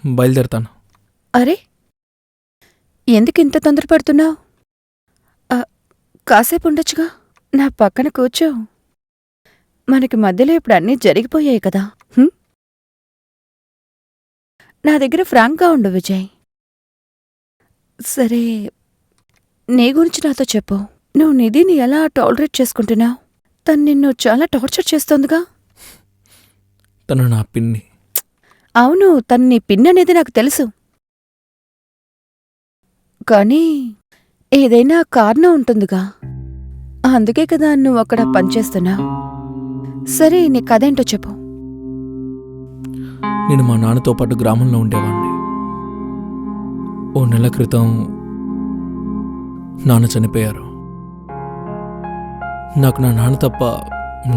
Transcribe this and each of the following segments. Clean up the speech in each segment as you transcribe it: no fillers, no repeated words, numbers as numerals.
బయలుదేరతాను. అరే, ఎందుకింత తొందరపడుతున్నావు? కాసేపు ఉండొచ్చుగా. నా పక్కన కూర్చో. మనకి మధ్యలో ఇప్పుడు అన్నీ జరిగిపోయాయి కదా. నా దగ్గర ఫ్రాంక్గా ఉండు విజయ్. సరే, నీ గురించి నాతో చెప్పు. నువ్వు నిధిని ఎలా టాలరేట్ చేసుకుంటున్నావు? తను నిన్ను చాలా టార్చర్ చేస్తోందిగా. తను నా పిన్ని. అవును, తను నీ పిన్ అనేది నాకు తెలుసు. కానీ ఏదైనా కారణం ఉంటుందిగా. అందుకే కదా నువ్వు అక్కడ పనిచేస్తున్నావు. సరే, నీ కథేంటో చెప్పు. నేను మా నాన్నతో పాటు గ్రామంలో ఉండేవాడిని. ఓ నెల క్రితం నాన్న చనిపోయారు. నాకు నా నాన్న తప్ప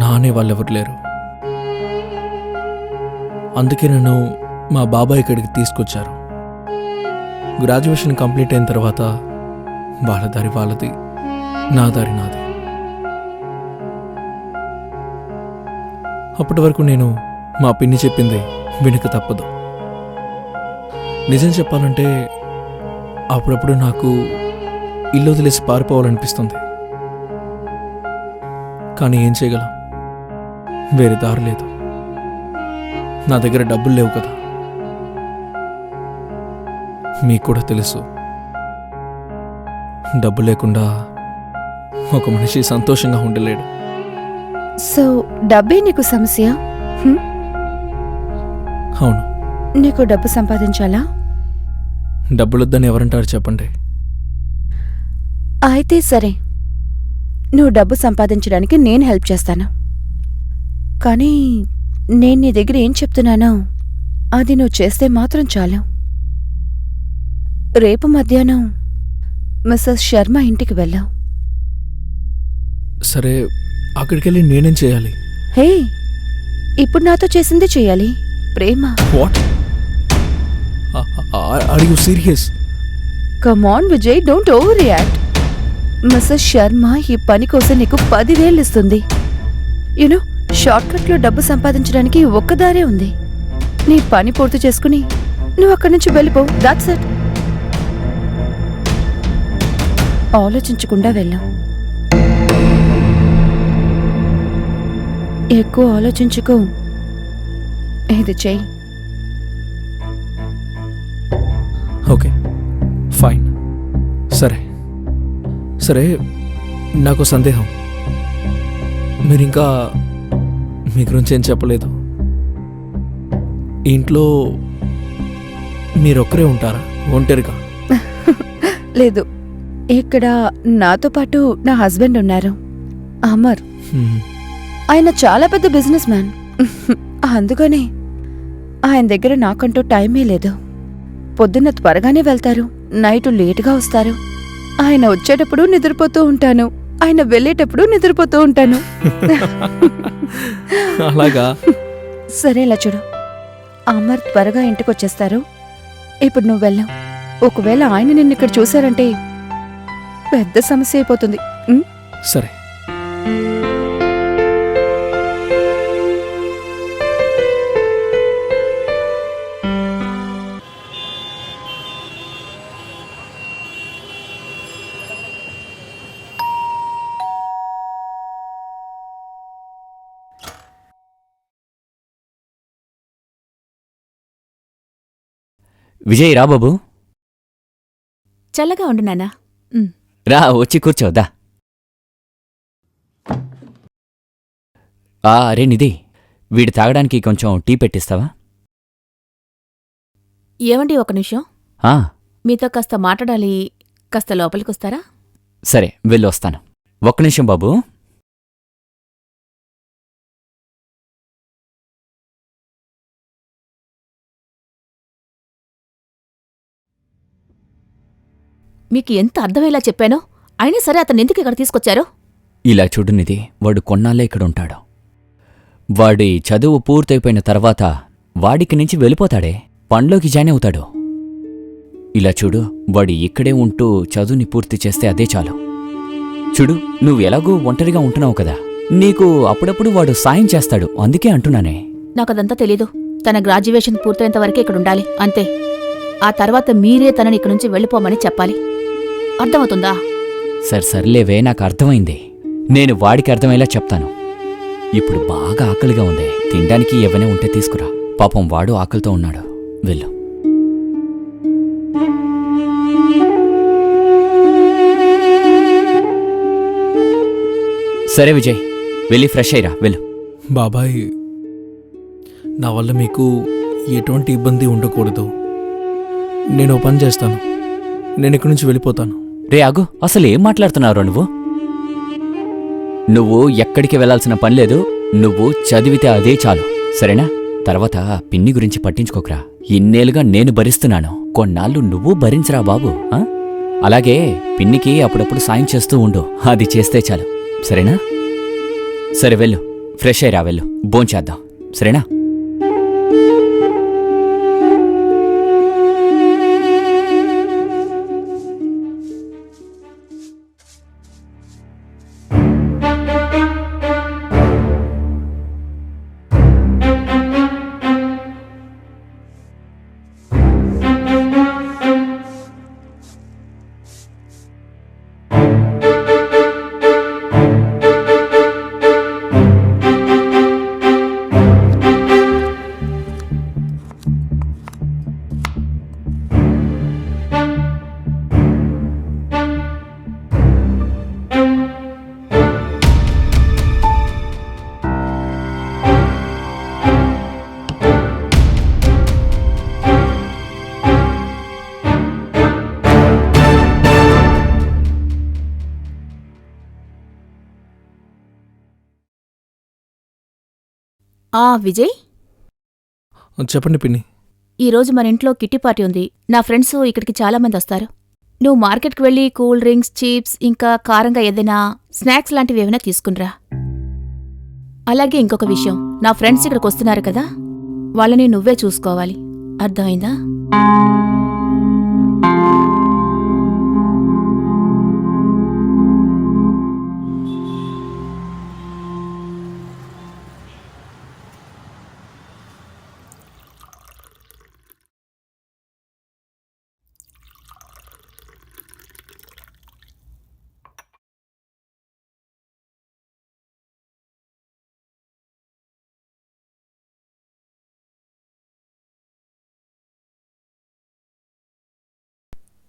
నానే వాళ్ళెవరు లేరు. అందుకే నన్ను మా బాబాయ్ ఇక్కడికి తీసుకొచ్చారు. గ్రాడ్యుయేషన్ కంప్లీట్ అయిన తర్వాత వాళ్ళ దారి వాళ్ళది, నా దారి నాది. అప్పటి వరకు నేను మా పిన్ని చెప్పింది వినక తప్పదు. నిజం చెప్పాలంటే అప్పుడప్పుడు నాకు ఇల్లు వదిలేసి పారిపోవాలనిపిస్తుంది. కానీ ఏం చేయగలం? వేరే దారి లేదు. నా దగ్గర డబ్బులు లేవు కదా. మీకు కూడా తెలుసు, డబ్బు లేకుండా ఒక మనిషి సంతోషంగా ఉండలేడు. సో డబ్బే నీకు సమస్య? అవును. నీకు డబ్బు సంపాదించాలా? డబ్బులొద్దని ఎవరంటారు చెప్పండి. అయితే సరే, నువ్వు డబ్బు సంపాదించడానికి నేను హెల్ప్ చేస్తాను. కానీ నేను నీ దగ్గర ఏం చెప్తున్నానో అది నువ్వు చేస్తే మాత్రం చాలు. రేపు మధ్యాహ్నం మిస్సెస్ శర్మ ఇంటికి వెళ్ళావు. సరే, అక్కడికెళ్ళి నేనేం చేయాలి? హే, ఇప్పుడు నాతో చేసింది చెయ్యాలి. ప్రేమ. What? Are you serious? Come on Vijay, don't overreact. Mrs Sharma ఈ పని కోసం నీకు 10,000 ఇస్తుంది. యునో, షార్ట్కట్లో డబ్బు సంపాదించడానికి ఒక్క దారే ఉంది. నీ పని పూర్తి చేసుకుని నువ్వు అక్కడి నుంచి వెళ్ళిపో. That's it. ఆలోచించకుండా వెళ్ళాం. ఎక్కువ ఆలోచించుకో. ఇది చెయ్యి. Okay, fine. సరే సరే, నాకు సందేహం. మీరింకా మీ గురించి ఏం చెప్పలేదు. ఇంట్లో మీరొక్కరే ఉంటారా, ఒంటరిగా? లేదు, ఇక్కడ నాతో పాటు నా హస్బెండ్ ఉన్నారు, అమర్. ఆయన చాలా పెద్ద బిజినెస్ మ్యాన్. అందుకనే ఆయన దగ్గర నాకంటూ టైమే లేదు. పొద్దున్న త్వరగానే వెళ్తారు, నైట్ లేటుగా వస్తారు. ఆయన వచ్చేటప్పుడు నిద్రపోతూ ఉంటాను, ఆయన వెళ్ళేటప్పుడు నిద్రపోతూ ఉంటాను. అలాగా? సరే, ఇలా చూడు. అమర్ త్వరగా ఇంటికొచ్చేస్తారు. ఇప్పుడు నువ్వు వెళ్ళావు. ఒకవేళ ఆయన నిన్ను ఇక్కడ చూశారంటే పెద్ద సమస్య అయిపోతుంది. సరే. విజయ్, రా బాబు. చల్లగా ఉండు నాన్నా. రా, వచ్చి కూర్చోద్దా. అరే నిధి, వీడి తాగడానికి కొంచెం టీ పెట్టిస్తావా? ఏమండి, ఒక నిమిషం. మీతో కాస్త మాట్లాడాలి. కాస్త లోపలికొస్తారా? సరే, వెళ్ళొస్తాను. ఒక్క నిమిషం బాబు. మీకు ఎంత అర్థమయ్యేలా చెప్పానో, అయినా సరే అతను ఎందుకు ఇక్కడ తీసుకొచ్చారో? ఇలా చూడు నిధి, వాడు కొన్నాళ్ళే ఇక్కడుంటాడు. వాడి చదువు పూర్తయిపోయిన తర్వాత వాడికి నుంచి వెళ్ళిపోతాడే, పనిలోకి జాయిన్ అవుతాడు. ఇలా చూడు, వాడు ఇక్కడే ఉంటూ చదువుని పూర్తి చేస్తే అదే చాలు. చూడు, నువ్వు ఎలాగూ ఒంటరిగా ఉంటున్నావు కదా, నీకు అప్పుడప్పుడు వాడు సాయం చేస్తాడు, అందుకే అంటున్నానే. నాకదంతా తెలీదు. తన గ్రాడ్యుయేషన్ పూర్తయ్యేంత వరకే ఇక్కడ ఉండాలి అంతే. ఆ తర్వాత మీరే తనని ఇక్కడి నుంచి వెళ్ళిపోమని చెప్పాలి. అర్థమవుతుందా? సర్లేవే, నాకు అర్థమైంది. నేను వాడికి అర్థమయ్యేలా చెప్తాను. ఇప్పుడు బాగా ఆకలిగా ఉంది, తినడానికి ఏవైనా ఉంటే తీసుకురా. పాపం వాడు ఆకలితో ఉన్నాడు. వెళ్ళు. సరే విజయ్, వెళ్ళి ఫ్రెష్ అయ్యిరా, వెళ్ళు. బాబాయ్, నా వల్ల మీకు ఎటువంటి ఇబ్బంది ఉండకూడదు. నేను ఓ పని చేస్తాను. నేను ఇక్కడి నుంచి వెళ్ళిపోతాను. రే ఆగు, అసలు ఏం మాట్లాడుతున్నావు నువ్వు? నువ్వు ఎక్కడికి వెళ్లాల్సిన పని లేదు. నువ్వు చదివితే అదే చాలు, సరేనా? తర్వాత పిన్ని గురించి పట్టించుకోకరా. ఇన్నేళ్లుగా నేను భరిస్తున్నాను, కొన్నాళ్ళు నువ్వు భరించరా బాబు. అలాగే పిన్నికి అప్పుడప్పుడు సాయం చేస్తూ ఉండు. అది చేస్తే చాలు, సరేనా? సరే వెళ్ళు, ఫ్రెష్ అయ్యిరా, వెళ్ళు. భోంచేద్దాం, సరేనా? విజయ్, చెప్పండి పిన్ని. ఈరోజు మన ఇంట్లో కిట్టి పార్టీ ఉంది. నా ఫ్రెండ్స్ ఇక్కడికి చాలామంది వస్తారు. నువ్వు మార్కెట్కి వెళ్ళి కూల్ డ్రింక్స్, చిప్స్, ఇంకా కారంగా ఏదైనా స్నాక్స్ లాంటివి ఏమైనా తీసుకునిరా. అలాగే ఇంకొక విషయం, నా ఫ్రెండ్స్ ఇక్కడికి వస్తున్నారు కదా, వాళ్ళని నువ్వే చూసుకోవాలి. అర్థమైందా?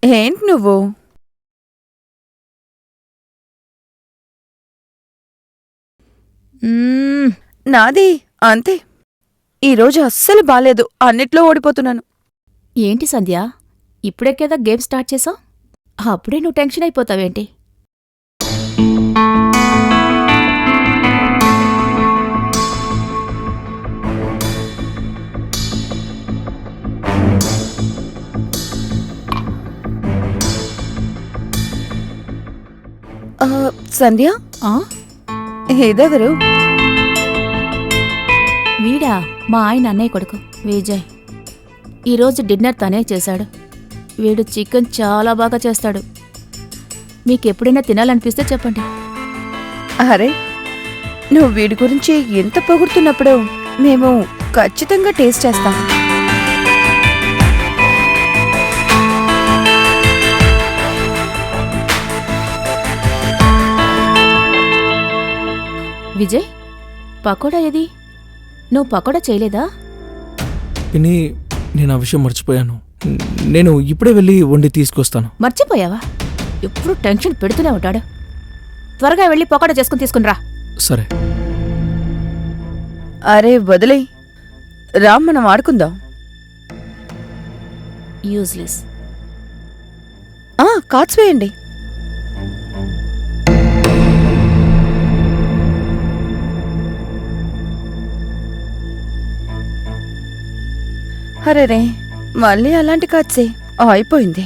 ఏంటి నువ్వు? నాది అంతే. ఈరోజు అస్సలు బాలేదు, అన్నిట్లో ఓడిపోతున్నాను. ఏంటి సంధ్య, ఇప్పుడే కదా గేమ్ స్టార్ట్ చేసావు, అప్పుడే నువ్వు టెన్షన్ అయిపోతావేంటి? సంధ్య, ఇదెవరు? వీడా మా ఆయన అన్నయ్య కొడుకు విజయ్. ఈరోజు డిన్నర్ తనే చేశాడు. వీడు చికెన్ చాలా బాగా చేస్తాడు. మీకెప్పుడైనా తినాలనిపిస్తే చెప్పండి. అరే, నువ్వు వీడి గురించి ఎంత పొగుడుతున్నప్పుడు మేము ఖచ్చితంగా టేస్ట్ చేస్తాం. విజయ్, పకోడా ఏది? నువ్వు పకోడా చేయలేదా? పిన్ని, నేను ఆ విషయం మర్చిపోయాను. నేను ఇప్పుడే వెళ్ళి వండి తీసుకొస్తాను. మర్చిపోయావా? ఎప్పుడు టెన్షన్ పెడుతూనే ఉంటాడు. త్వరగా వెళ్ళి పకోడా చేసుకుని తీసుకునిరా. సరే. అరే వదిలే, రామ్, మనం ఆడుకుందాం. యూజ్లెస్. కార్డ్స్ వేయండి. అరే రే, మళ్ళీ అలాంటి కార్డ్సే. అయిపోయింది.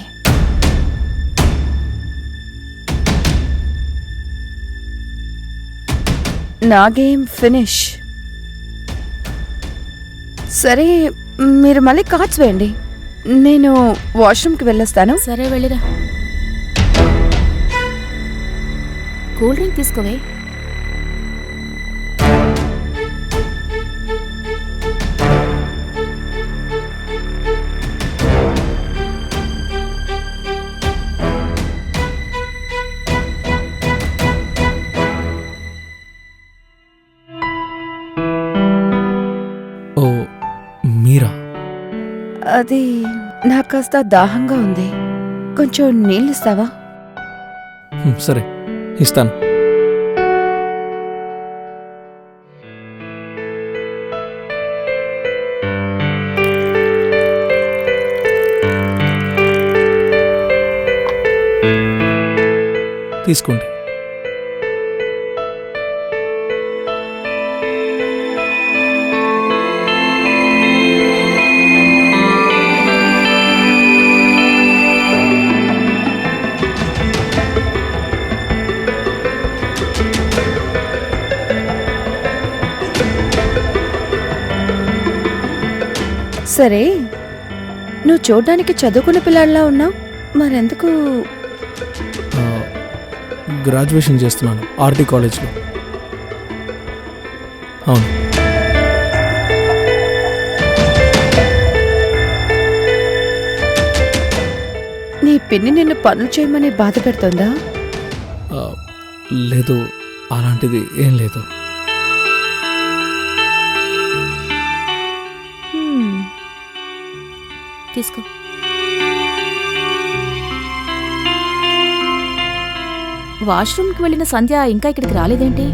నా గేమ్ ఫినిష్. సరే, మీరు మళ్ళీ కార్డ్స్ వేయండి. నేను వాష్రూమ్కి వెళ్ళొస్తాను. సరే, వెళ్ళిరా. కూల్ డ్రింక్ తీసుకోవే. అది నాకు కాస్త దాహంగా ఉంది. కొంచెం నీళ్ళు ఇస్తావా? సరే, ఇస్తాను. తీసుకోండి. సరే, నువ్వు చూడ్డానికి చదువుకున్న పిల్లాడిలా ఉన్నావు, మరెందుకు? ఆ, గ్రాడ్యుయేషన్ చేస్తున్నాను ఆర్టీ కాలేజ్లో. అవును. నీ పిన్ని నిన్ను పనులు చేయమని బాధ పెడుతోందా? ఆ, లేదు, అలాంటిది ఏం లేదు. తీసుకో. వాష్రూమ్కి వెళ్ళిన సంధ్య ఇంకా ఇక్కడికి రాలేదేంటి?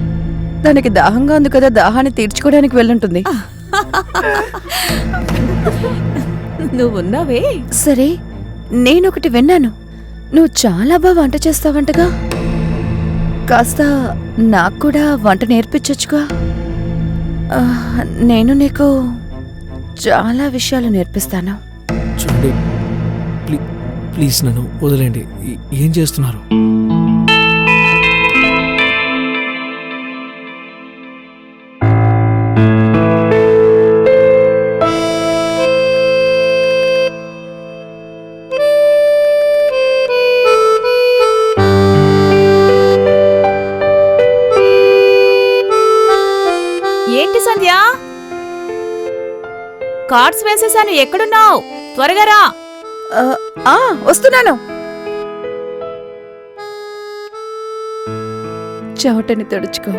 దానికి దాహంగా ఉంది కదా, దాహాన్ని తీర్చుకోవడానికి వెళ్ళుంటుంది. నువ్వున్నావే. సరే, నేనొకటి విన్నాను, నువ్వు చాలా బాగా వంట చేస్తావంటగా. కాస్త నాకు కూడా వంట నేర్పించొచ్చుగా. నేను నీకు చాలా విషయాలు నేర్పిస్తాను. చూడండి, ప్లీజ్ నన్ను వదిలేండి. ఏం చేస్తున్నారు? ఏంటి సంధ్య, కార్డ్స్ వేసేసాను, ఎక్కడున్నావు? త్వరగా రా. వస్తున్నాను. చెవటని తుడుచుకో.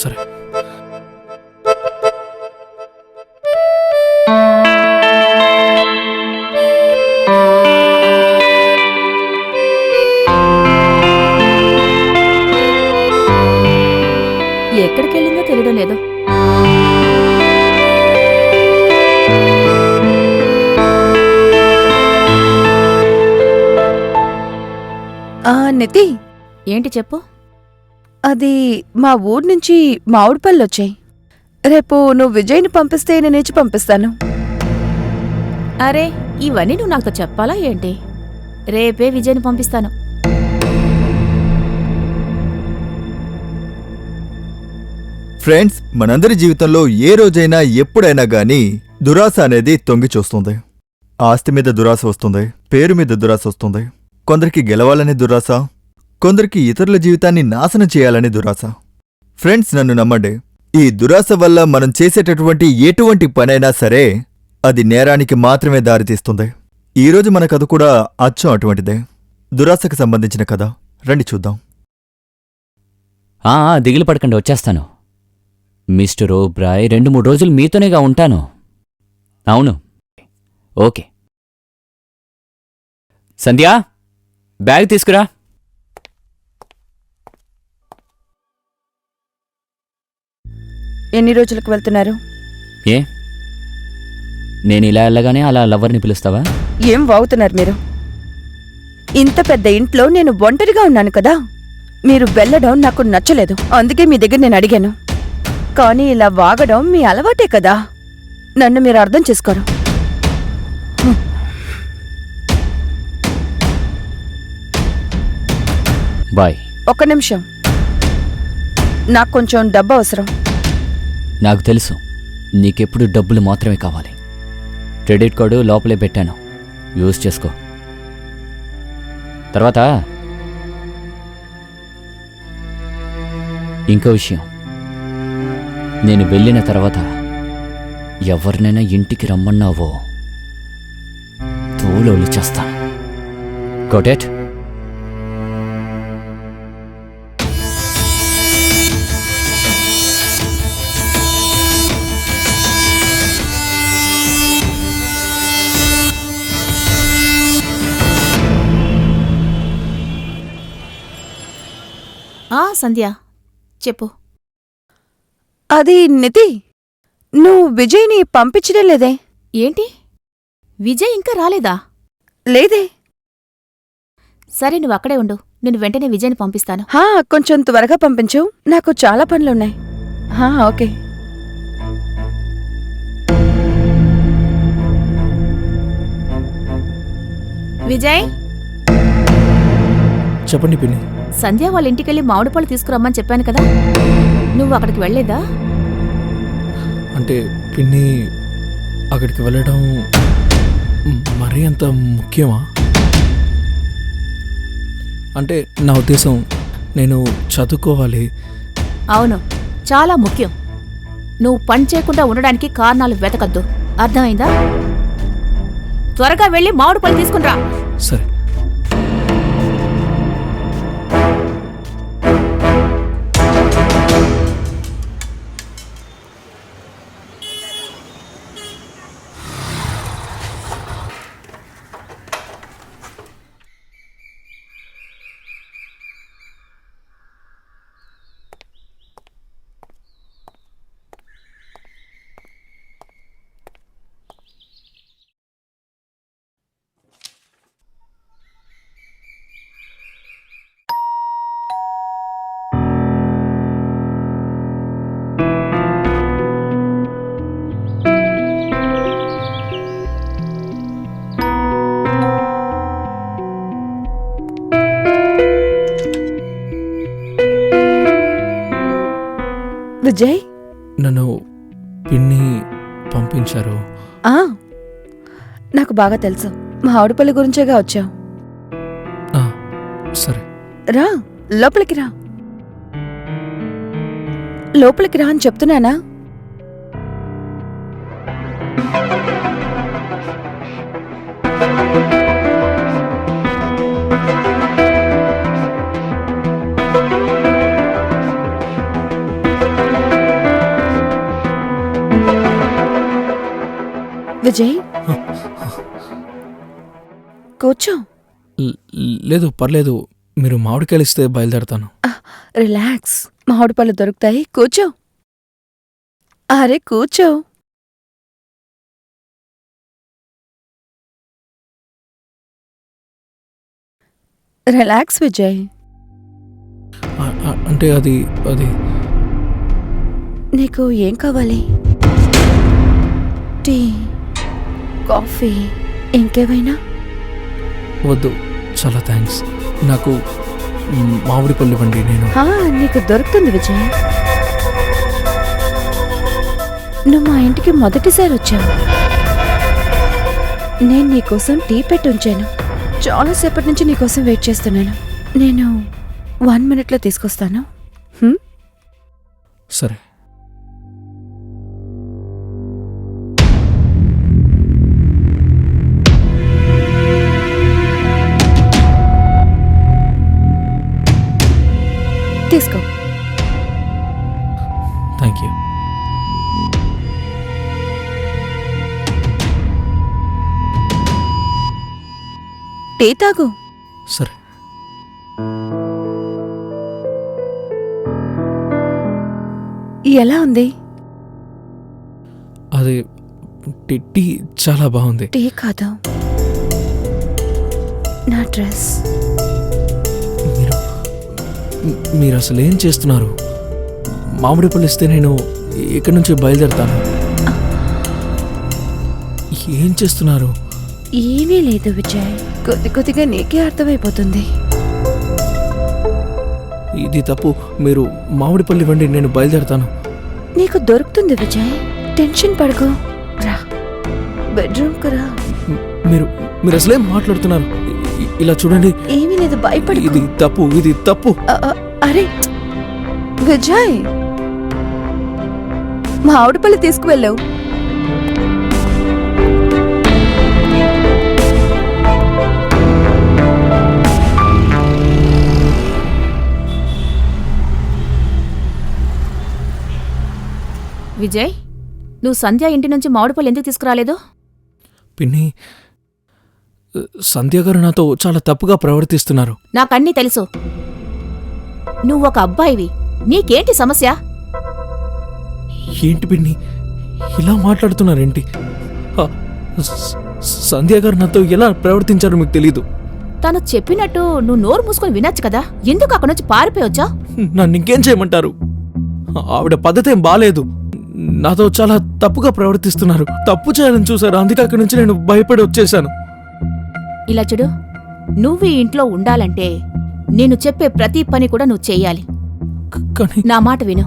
సరే. ఎక్కడికి వెళ్ళిందో తెలియడం లేదు. నితి, ఏంటి చెప్పు. అది మా ఊరు నుంచి మామిడి పళ్ళు వచ్చాయి. రేపు నువ్వు విజయ్ని పంపిస్తే నేనేచి పంపిస్తాను. అరే, ఇవన్నీ నువ్వు నాతో చెప్పాలా ఏంటి? రేపే విజయ్ని పంపిస్తాను. ఫ్రెండ్స్, మనందరి జీవితంలో ఏ రోజైనా ఎప్పుడైనా గానీ దురాశ అనేది తొంగి చూస్తుంది. ఆస్తి మీద దురాశ వస్తుంది, పేరు మీద దురాశ వస్తుంది. కొందరికి గెలవాలనే దురాశ, కొందరికి ఇతరుల జీవితాన్ని నాశనం చేయాలనే దురాశ. ఫ్రెండ్స్, నన్ను నమ్మండి, ఈ దురాశ వల్ల మనం చేసేటటువంటి ఎటువంటి పనైనా సరే అది నేరానికి మాత్రమే దారితీస్తుంది. ఈరోజు మన కథ కూడా అచ్చం అటువంటిదే, దురాశకు సంబంధించిన కథ. రండి చూద్దాం. దిగులు పడకండి, వచ్చేస్తాను. మిస్టర్ ఓబ్రాయ్, 2-3 రోజులు మీతోనేగా ఉంటాను. అవును, ఓకే. సంధ్యా, బ్యాగ్ తీసుకురా. ఎన్ని రోజులకు వెళ్తున్నారు? ఏ, నేను ఇలా వెళ్ళగానే అలా లవర్ని పిలుస్తావా? ఏం వాగుతున్నారు మీరు? ఇంత పెద్ద ఇంట్లో నేను ఒంటరిగా ఉన్నాను కదా. మీరు వెళ్ళడం నాకు నచ్చలేదు, అందుకే మీ దగ్గర నేను అడిగాను. కానీ ఇలా వాగడం మీ అలవాటే కదా, నన్ను మీరు అర్థం చేసుకోరు. బాయ్. ఒక్క నిమిషం, నాకు కొంచెం డబ్బు అవసరం. నాకు తెలుసు, నీకెప్పుడు డబ్బులు మాత్రమే కావాలి. క్రెడిట్ కార్డు లోపలే పెట్టాను, యూజ్ చేసుకో. తర్వాత ఇంకో విషయం, నేను వెళ్ళిన తర్వాత ఎవరినైనా ఇంటికి రమ్మన్నావో తోలోలు చేస్తాను. Got it? సంధ్య చెప్పు. అది నిధి, నువ్వు విజయ్ని పంపించడం లేదే? ఏంటి, విజయ్ ఇంకా రాలేదా? లేదే. సరే, నువ్వు అక్కడే ఉండు, నేను వెంటనే విజయ్ని పంపిస్తాను. కొంచెం త్వరగా పంపించు, నాకు చాలా పనులున్నాయి. ఓకే. విజయ్, చెప్పండి పిన్ని. సంధ్య వాళ్ళ ఇంటికెళ్ళి మామిడి పళ్ళు తీసుకురమ్మని చెప్పాను కదా, నువ్వు అక్కడికి వెళ్ళలేదా? అంటే పిన్ని, అక్కడికి వెళ్ళడం మరీ అంత ముఖ్యమా? అంటే నా ఉద్దేశం, నేను చదువుకోవాలి. అవును, చాలా ముఖ్యం. నువ్వు పని చేయకుండా ఉండడానికి కారణాలు వెతకద్దు, అర్థమైందా? త్వరగా వెళ్ళి మామిడి పళ్ళు తీసుకునిరా. సరే. విజయ్, నన్ను పిన్ని పంపించారు. నాకు బాగా తెలుసు, మా ఆవిడపల్లి గురించేగా వచ్చావు. సరే, రా, లోపలికి రా. లోపలికి రా అని చెప్తున్నానా? విజయ్, కూర్చో. లేదు, పర్లేదు. మీరు మామిడికాయలు ఇస్తే బయలుదేరతాను. రిలాక్స్, మామిడి పళ్ళు దొరుకుతాయి, కూర్చో. అరే కూర్చో. రిలాక్స్ విజయ్. అంటే అది నీకు ఏం కావాలి? టీ, కాఫీ, ఇంకేమైనా? వద్దు, చాలా థ్యాంక్స్. నాకు మామిడి పళ్ళు ఇవ్వండి. నేను నీకు దొరుకుతుంది విజయ్. నువ్వు మా ఇంటికి మొదటిసారి వచ్చావు. నేను నీకోసం టీ పెట్టి ఉంచాను. చాలాసేపటి నుంచి నీకోసం వెయిట్ చేస్తున్నాను. నేను 1 minute తీసుకొస్తాను. సరే. తీసుకో. Thank you. టీ తాగు. సరే. ఎలా ఉంది? అది టీ చాలా బాగుంది. టీ కాదు, నా డ్రెస్. మీరు అసలు ఏం చేస్తున్నారు? మామిడి పళ్ళు ఇస్తే నేను ఇక్కడి నుంచి బయలుదేరతాను. ఏం చేస్తున్నారు? ఏమీ లేదు విజయ్, కొద్దిగా నీకే అర్థమైపోతుంది. ఇది తప్పు. మీరు మామిడి పళ్ళు ఇవ్వండి, నేను బయలుదేరతాను. నీకు దొరుకుతుంది విజయ్, టెన్షన్ పడకు. రా, బెడ్రూమ్కు రా. మీరు అసలేం మాట్లాడుతున్నారు? ఇలా చూడండి. ఏమీ లేదు, భయపడు. ఇది తప్పు. అరే విజయ్, మా ఆవిడపల్లి తీసుకువెళ్ళావు. విజయ్, నువ్వు సంధ్య ఇంటి నుంచి మామిడిపళ్ళు ఎందుకు తీసుకురాలేదు? పిన్ని, సంధ్య గారు నాతో చాలా తప్పుగా ప్రవర్తిస్తున్నారు. నాకన్నీ తెలుసు. నువ్వొక అబ్బాయివి, నీకేంటి సమస్య? ఏంటి పిన్ని ఇలా మాట్లాడుతున్నారేంటి? ఆ, సంధ్య గారు నాతో ఎలా ప్రవర్తించారో మీకు తెలీదు. తను చెప్పినట్టు నువ్వు నోరు మూసుకొని వినొచ్చు కదా, ఎందుకు అక్కడి నుంచి పారిపోయొచ్చా? నన్ను ఇంకేం చేయమంటారు? ఆవిడ పద్ధతి ఏం బాలేదు. నాతో చాలా తప్పుగా ప్రవర్తిస్తున్నారు. తప్పు చేయాలని చూశారు, అందుకే అక్కడి నుంచి నేను భయపడి వచ్చేశాను. ఇలా చూడు, నువ్వు ఈ ఇంట్లో ఉండాలంటే నేను చెప్పే ప్రతి పని కూడా నువ్వు చెయ్యాలి. కానీ నా మాట విను.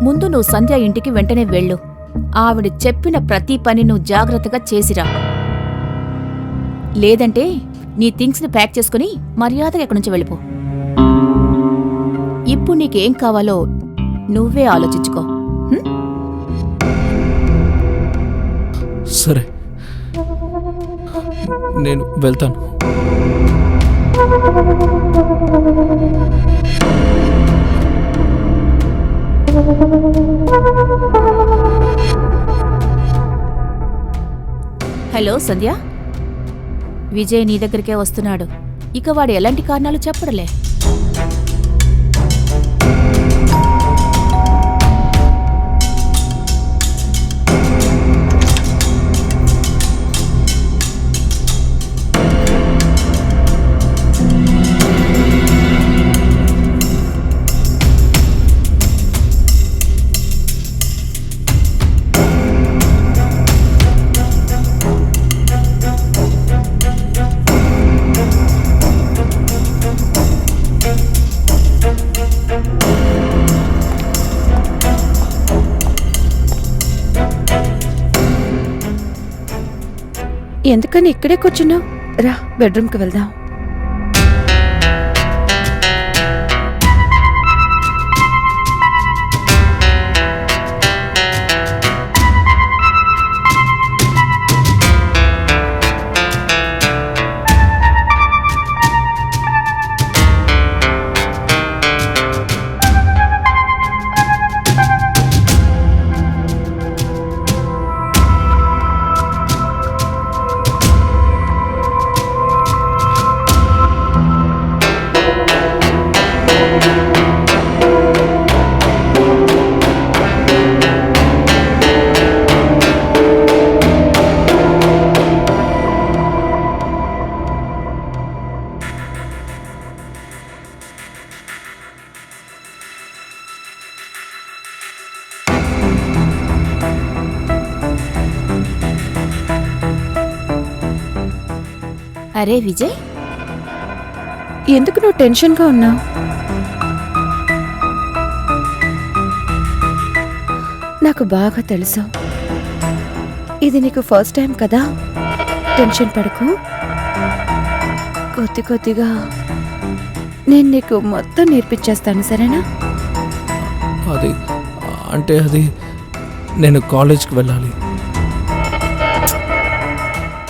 ముందు నువ్వు సంధ్య ఇంటికి వెంటనే వెళ్ళు. ఆవిడ చెప్పిన ప్రతి పని నువ్వు జాగ్రత్తగా చేసిరా. లేదంటే నీ థింగ్స్ని ప్యాక్ చేసుకుని మర్యాదగా ఎక్కడి నుంచి వెళ్ళిపో. ఇప్పుడు నీకేం కావాలో నువ్వే ఆలోచించుకో. హ్మ్? సరే, నేను వెళ్తాను. హలో సంధ్య, విజయ్ నీ దగ్గరికే వస్తున్నాడు. ఇక వాడు ఎలాంటి కారణాలు చెప్పడలే. ఎందుకని ఇక్కడే కూర్చున్నావు? రా, బెడ్రూమ్కి వెళ్దాం. అరే విజయ్, ఎందుకు నువ్వు టెన్షన్గా ఉన్నావు? నాకు బాగా తెలుసు, ఇది నీకు ఫస్ట్ టైం కదా. టెన్షన్ పడకు. కొద్ది కొద్దిగా నేను నీకు మొత్తం నేర్పించేస్తాను, సరేనా? అది అంటే అది నేను కాలేజ్కి వెళ్ళాలి.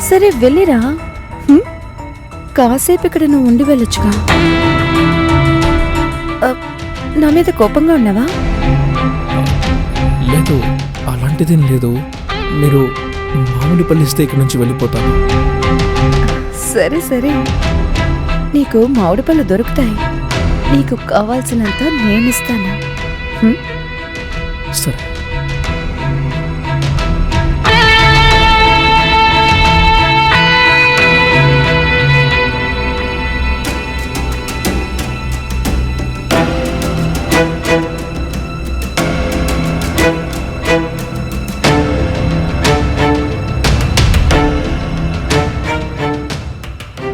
సరే వెళ్ళిరా. కాసేపు ఇక్కడ నువ్వు ఉండి వెళ్ళొచ్చుగా. నా మీద కోపంగా ఉన్నావా? లేదు, అలాంటిదేం లేదు. మీరు మామిడి పళ్ళు ఇస్తే ఇక్కడి నుంచి వెళ్ళిపోతాను. సరే సరే, నీకు మామిడి పళ్ళు దొరుకుతాయి. నీకు కావాల్సినంత నేనిస్తాను. సరే.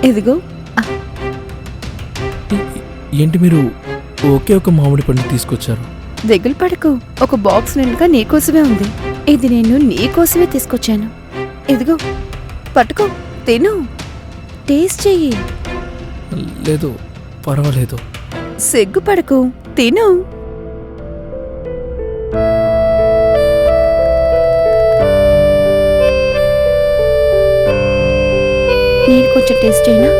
ఇదిగో. ఏంటి మీరు ఒకే ఒక మామిడి పండు తీసుకొచ్చారు? దిగులు పడకు, ఒక బాక్స్ నిండుగా నీకోసమే ఉంది. ఇది నేను నీకోసమే తీసుకొచ్చాను. ఇదిగో పట్టుకో, తిను, టేస్ట్ చెయ్యి. లేదు, పర్వాలేదు. సిగ్గుపడకు, తిను. నేను కొంచెం టేస్ట్ చేయనా?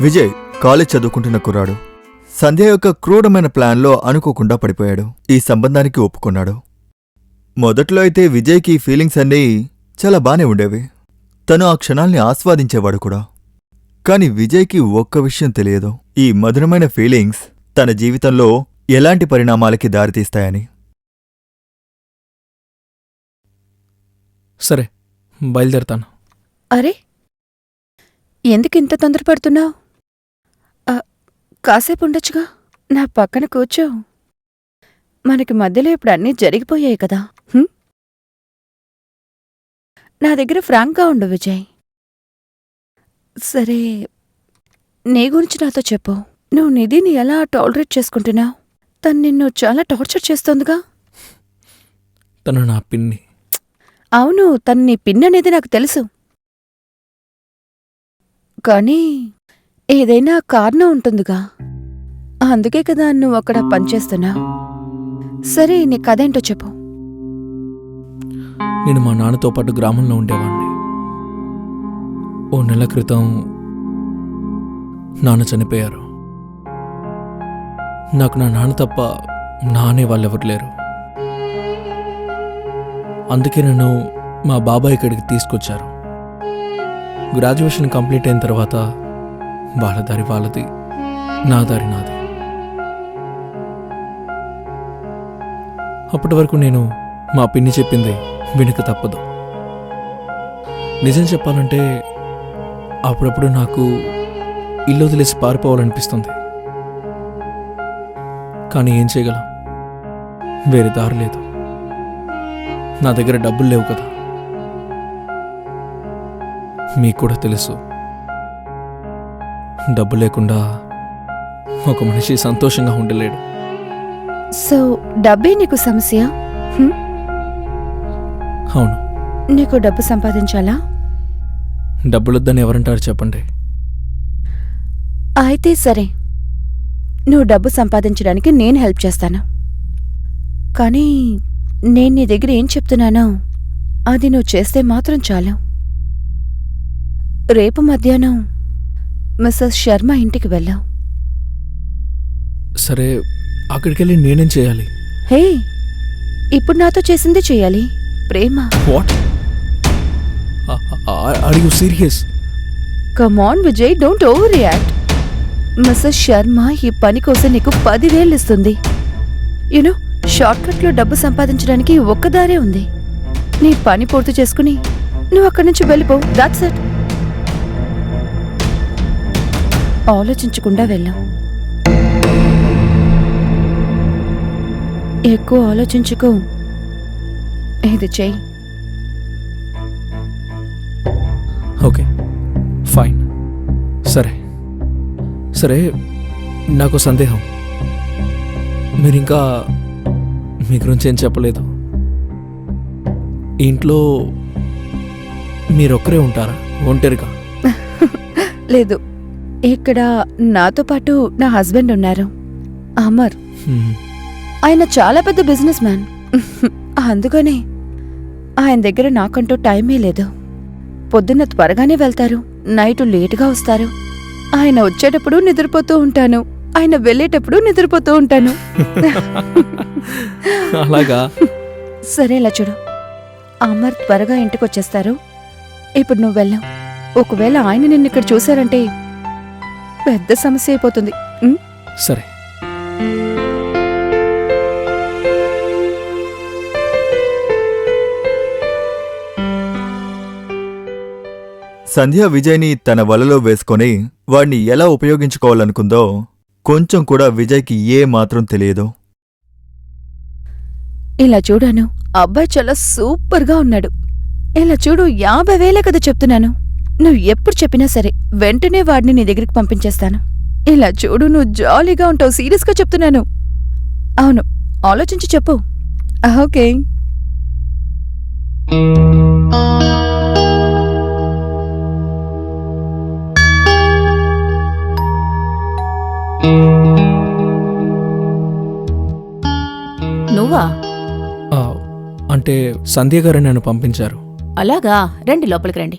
విజయ్ కాలేజ్ చదువుకుంటున్న కుర్రాడు. సంధ్య యొక్క క్రూరమైన ప్లాన్లో అనుకోకుండా పడిపోయాడు. ఈ సంబంధానికి ఒప్పుకున్నాడు. మొదట్లో అయితే విజయ్కి ఈ ఫీలింగ్స్ అన్నీ చాలా బానే ఉండేవి. తను ఆ క్షణాల్ని ఆస్వాదించేవాడు కూడా. కాని విజయ్కి ఒక్క విషయం తెలియదు, ఈ మధురమైన ఫీలింగ్స్ తన జీవితంలో ఎలాంటి పరిణామాలకి దారితీస్తాయని. సరే, బయలుదేరతాను. అరే ఎందుకు ఇంత తొందరపడుతున్నావు? కాసేపు ఉండొచ్చుగా, నా పక్కన కూర్చో. మనకి మధ్యలో ఇప్పుడు అన్నీ జరిగిపోయాయి కదా. నా దగ్గర ఫ్రాంక్గా ఉండు విజయ్. సరే, నీ గురించి నాతో చెప్పు. నువ్వు నిధిని ఎలా టాలరేట్ చేసుకుంటున్నావు? తను నిన్ను చాలా టార్చర్ చేస్తోందిగా. తను నా పిన్ని. అవును, తను నీ పిన్ అనేది నాకు తెలుసు. కానీ ఏదైనా కారణం ఉంటుందిగా. అందుకే కదా నువ్వు అక్కడ పనిచేస్తున్నావు. సరే, నీ కథేంటో చెప్పు. నేను మా నాన్నతో పాటు గ్రామంలో ఉండేవాడిని. ఓ నెల క్రితం నాన్న చనిపోయారు. నాకు నా నాన్న తప్ప నానే వాళ్ళెవరు లేరు. అందుకే నన్ను మా బాబాయ్ ఇక్కడికి తీసుకొచ్చారు. గ్రాడ్యుయేషన్ కంప్లీట్ అయిన తర్వాత వాళ్ళ దారి వాళ్ళది, నా దారి నాది. అప్పటి వరకు నేను మా పిన్ని చెప్పింది వినక తప్పదు. నిజం చెప్పాలంటే అప్పుడప్పుడు నాకు ఇల్లు వదిలేసి పారిపోవాలనిపిస్తుంది. కానీ ఏం చేయగలం, వేరే దారి లేదు. నా దగ్గర డబ్బులు లేవు కదా. మీకు కూడా తెలుసు, డబ్బు లేకుండా ఒక మనిషి సంతోషంగా ఉండలేడు. సో డబ్బే నీకు సమస్య? అవును. నీకు డబ్బు సంపాదించాలా? డబ్బులొద్దని ఎవరంటారు చెప్పండి. అయితే సరే, నువ్వు డబ్బు సంపాదించడానికి నేను హెల్ప్ చేస్తాను. కానీ నేను నీ దగ్గర ఏం చెప్తున్నానో అది నువ్వు చేస్తే మాత్రం చాలు. రేపు మధ్యాహ్నం మిస్సెస్ శర్మ ఇంటికి వెళ్ళావు. సరే, అక్కడికెళ్ళి నేనేం చేయాలి? హే, ఇప్పుడు నాతో చేసింది చెయ్యాలి. ప్రేమ. What? Are you serious? Come on Vijay, don't overreact. Mrs Sharma ఈ పని కోసం నీకు 10,000 ఇస్తుంది. యూనో, షార్ట్కట్లో డబ్బు సంపాదించడానికి ఒక్క దారే ఉంది. నీ పని పూర్తి చేసుకుని నువ్వు అక్కడి నుంచి వెళ్ళిపో. That's it. ఆలోచించకుండా వెళ్ళాం. ఎక్కువ ఆలోచించుకో. ఇది చెయ్యి. Okay, fine. సరే సరే, నాకు సందేహం. మీరింకా మీ గురించి ఏం చెప్పలేదు. ఇంట్లో మీరొక్కరే ఉంటారా, ఒంటరిగా? లేదు, ఇక్కడ నాతో పాటు నా హస్బెండ్ ఉన్నారు, అమర్. ఆయన చాలా పెద్ద బిజినెస్ మ్యాన్. అందుకనే ఆయన దగ్గర నాకంటూ టైమే లేదు. పొద్దున్న త్వరగానే వెళ్తారు, నైట్ లేటుగా వస్తారు. ఆయన వచ్చేటప్పుడు నిద్రపోతూ ఉంటాను, ఆయన వెళ్ళేటప్పుడు నిద్రపోతూ ఉంటాను. అలాగా? సరే, ఇలా చూడు, అమర్ త్వరగా ఇంటికొచ్చేస్తారు. ఇప్పుడు నువ్వు వెళ్ళావు. ఒకవేళ ఆయన నిన్ను ఇక్కడ చూశారంటే పెద్ద సమస్య అయిపోతుంది. సరే. సంధ్య విజయ్ని తన వలలో వేసుకొని వాణ్ణి ఎలా ఉపయోగించుకోవాలనుకుందో కొంచెం కూడా విజయ్కి ఏ మాత్రం తెలియదు. ఇలా చూడాను, అబ్బాయి చాలా సూపర్గా ఉన్నాడు. ఇలా చూడు, 50,000 కదా చెప్తున్నాను. నువ్వు ఎప్పుడు చెప్పినా సరే వెంటనే వాడిని నీ దగ్గరికి పంపించేస్తాను. ఇలా చూడు, నువ్వు జాలీగా ఉంటావు. సీరియస్గా చెప్తున్నాను. అవును, ఆలోచించి చెప్పు. ఓకే. నువ్వా? అంటే సంధ్య గారు నన్ను పంపించారు. అలాగా, రండి లోపలికి రండి.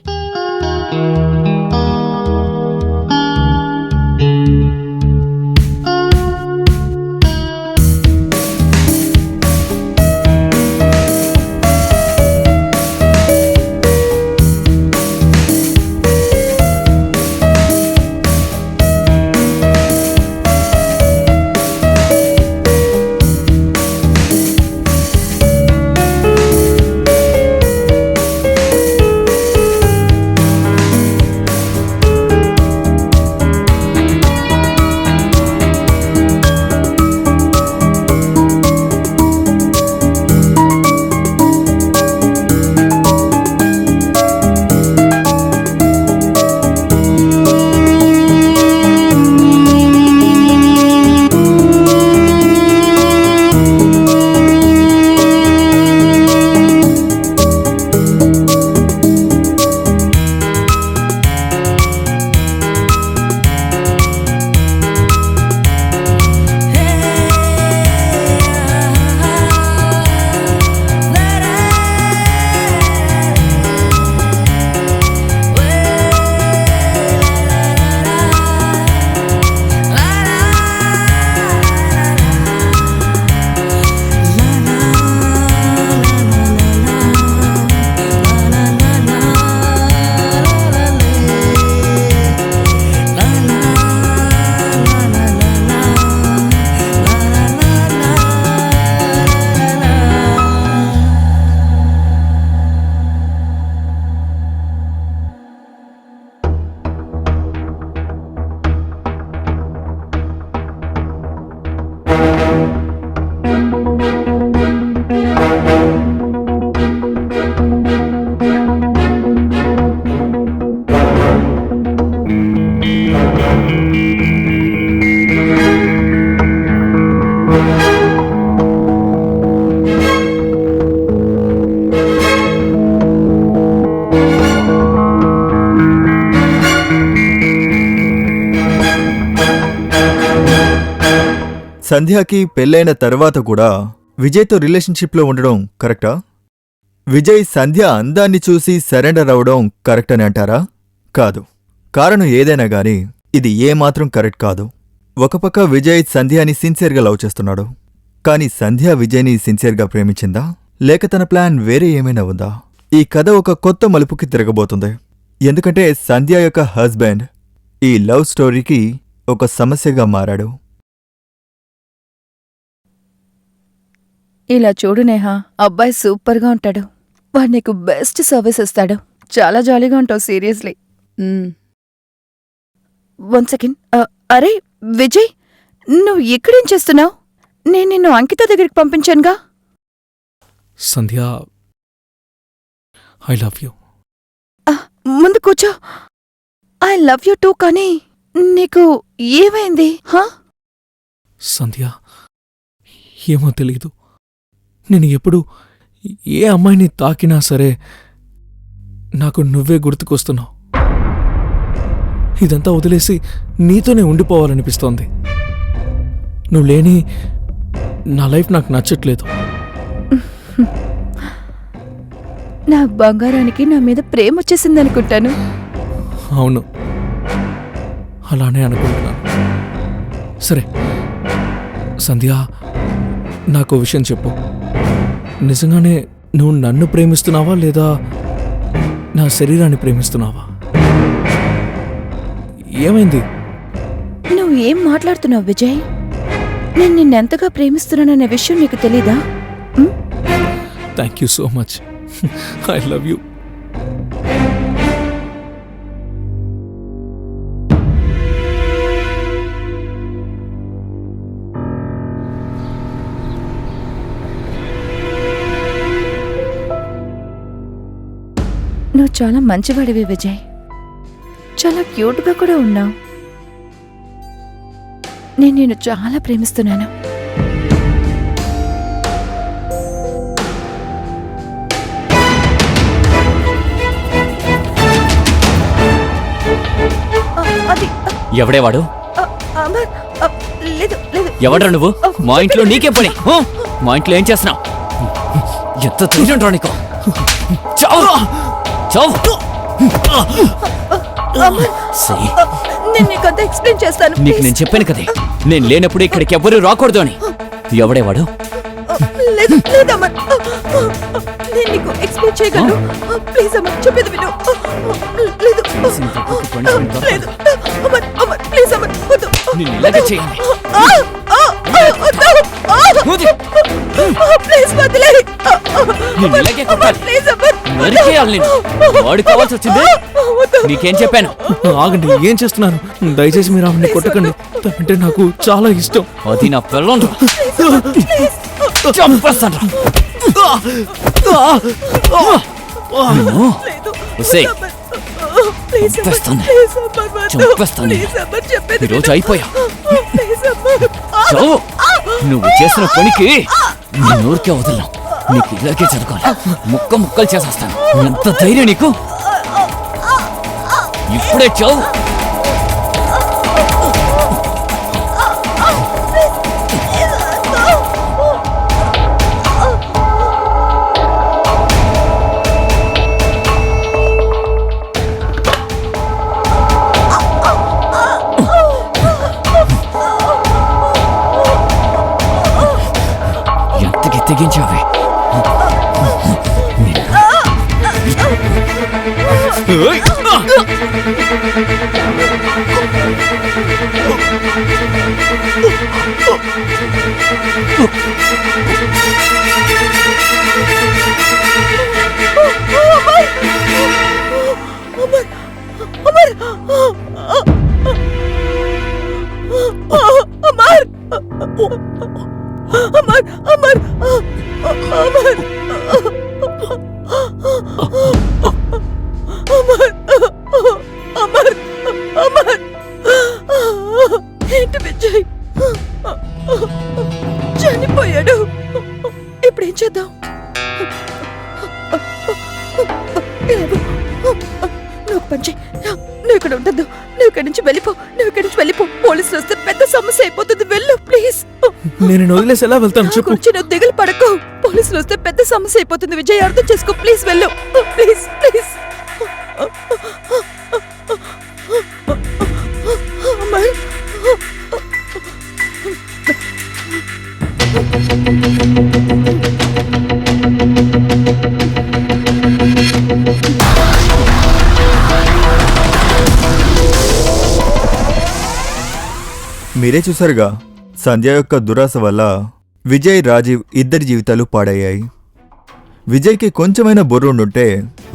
సంధ్యాకి పెళ్ళైన తర్వాత కూడా విజయ్తో రిలేషన్షిప్లో ఉండడం కరెక్టా? విజయ్ సంధ్య అందాన్ని చూసి సరెండర్ అవడం కరెక్ట్ అని అంటారా? కాదు. కారణం ఏదైనా గాని ఇది ఏమాత్రం కరెక్ట్ కాదు. ఒక పక్క విజయ్ సంధ్యాని సిన్సియర్గా లవ్ చేస్తున్నాడు. కాని సంధ్య విజయ్ని సిన్సియర్గా ప్రేమించిందా, లేక తన ప్లాన్ వేరే ఏమైనా ఉందా? ఈ కథ ఒక కొత్త మలుపుకి తిరగబోతుంది. ఎందుకంటే సంధ్య యొక్క హస్బెండ్ ఈ లవ్ స్టోరీకి ఒక సమస్యగా మారాడు. ఇలా చూడు నేహా, అబ్బాయి సూపర్గా ఉంటాడు. వాడు నీకు బెస్ట్ సర్వీస్ ఇస్తాడు. చాలా జాలీగా ఉంటావు సీరియస్లీ. 1 సెకండ్. అరే విజయ్, నువ్వు ఇక్కడేం చేస్తున్నావు? నేను నిన్ను అంకిత దగ్గరికి పంపించానుగా. సంధ్య, ఐ లవ్ యూ. ముందు కూర్చో. I love you two. కానీ నీకు ఏమైంది? సంధ్య, ఏమో తెలీదు. నేను ఎప్పుడు ఏ అమ్మాయిని తాకినా సరే నాకు నువ్వే గుర్తుకొస్తున్నావు. ఇదంతా వదిలేసి నీతోనే ఉండిపోవాలనిపిస్తోంది. నువ్వు లేని నా లైఫ్ నాకు నచ్చట్లేదు. నా బంగారానికి నా మీద ప్రేమ వచ్చేసిందనుకుంటాను. అవును, అలానే అనుకుంటున్నాను. సరే సంధ్య, నాకు విషయం చెప్పు. నిజంగానే నువ్వు నన్ను ప్రేమిస్తున్నావా లేదా నా శరీరాన్ని ప్రేమిస్తున్నావా? ఏమైంది? నువ్వు ఏం మాట్లాడుతున్నావు విజయ్? నేను నిన్నెంతగా ప్రేమిస్తున్నాననే విషయం నీకు తెలీదా? Thank you so much. I love you. నువ్వు చాలా మంచివాడివి విజయ్. చాలా క్యూట్గా కూడా ఉన్నావు. నేను నిన్ను చాలా ప్రేమిస్తున్నాను. ఎవడేవాడు? అమర్, లేదు లేదు. ఎవడ్రా నువ్వు? మా ఇంట్లో నీకే పని. మా ఇంట్లో ఏం చేస్తున్నావు? ఎంత ధైర్యం రా నీకు? చావు చావు. నేను నీకంతా ఎక్స్ప్లెయిన్ చేస్తాను. నీకు నేను చెప్పాను కదే, నేను లేనప్పుడు ఇక్కడికి ఎవ్వరూ రాకూడదు అని. ఎవడేవాడు? లేదు లేదు అమర్, నేను నీకు ఎక్స్ప్లెయిన్ చేయగలను. ప్లీజ్ అమర్, చెప్పేది విను. లేదు లేదు అమర్, అమర్ ప్లీజ్ అమర్, వద్దు. నిన్ను ఇలాగే చేయండి. ప్లీజ్ వదిలే. నిన్ను ఇలాగే కొట్టాలి. ప్లీజ్ అమర్, నరికేయాలి నిన్ను. వాడు కావాల్సి వచ్చింది. నీకేం చెప్పాను? ఆగండి, ఏం చేస్తున్నారు? దయచేసి మీరు ఆమెను కొట్టకండి. అంటే నాకు చాలా ఇష్టం. అది నా పిల్లం. చంపేస్తాను. చంపేస్తాను. ఈరోజు అయిపోయా. చావు. నువ్వు చేసిన పనికి నేను ఊరికే వదలను. నీకు ఇలాగే జరగాలి. ముక్క ముక్కలు చేసేస్తాను. ఎంత ధైర్యం నీకు? ఇప్పుడే చావు. ఎంతకి తెగించావే? ఏంటి విజయ్, చనిపోయాడు. ఇప్పుడేం చేద్దాం? నువ్వు పంచి, నువ్వు ఇక్కడ ఉండద్దు. నువ్వు ఇక్కడి నుంచి వెళ్ళిపో. పోలీసులు వస్తే పెద్ద సమస్య అయిపోతుంది. వెళ్ళు ప్లీజ్. నేను నిన్ను వదిలేసి ఎలా వెళ్తాను నా చెప్పు. గురించి నువ్వు దిగులు పడకు. పోలీసులు వస్తే పెద్ద సమస్య అయిపోతుంది విజయ్. అర్థం చేసుకో. ప్లీజ్ వెళ్ళు. Please please. అమర్. మీరే చూసారుగా, సంధ్య యొక్క దురాశ వల్ల విజయ్, రాజీవ్ ఇద్దరి జీవితాలు పాడయ్యాయి. విజయ్కి కొంచెమైనా బుర్ర ఉండుంటే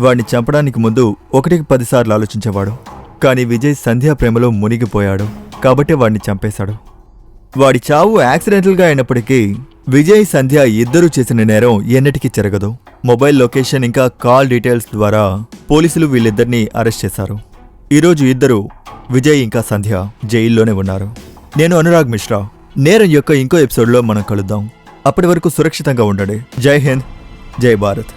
వాడిని చంపడానికి ముందు 1కి 10 సార్లు ఆలోచించేవాడు. కానీ విజయ్ సంధ్య ప్రేమలో మునిగిపోయాడు కాబట్టి వాడిని చంపేశాడు. వాడి చావు యాక్సిడెంటల్గా అయినప్పటికీ విజయ్, సంధ్య ఇద్దరూ చేసిన నేరం ఎన్నటికీ జరగదు. మొబైల్ లొకేషన్ ఇంకా కాల్ డీటెయిల్స్ ద్వారా పోలీసులు వీళ్ళిద్దరినీ అరెస్ట్ చేశారు. ఈరోజు ఇద్దరు, విజయ్ ఇంకా సంధ్య, జైల్లోనే ఉన్నారు. నేను అనురాగ్ మిశ్రా. నేరం యొక్క ఇంకో ఎపిసోడ్లో మనం కలుద్దాం. అప్పటి వరకు సురక్షితంగా ఉండండి. జై హింద్, జై భారత్.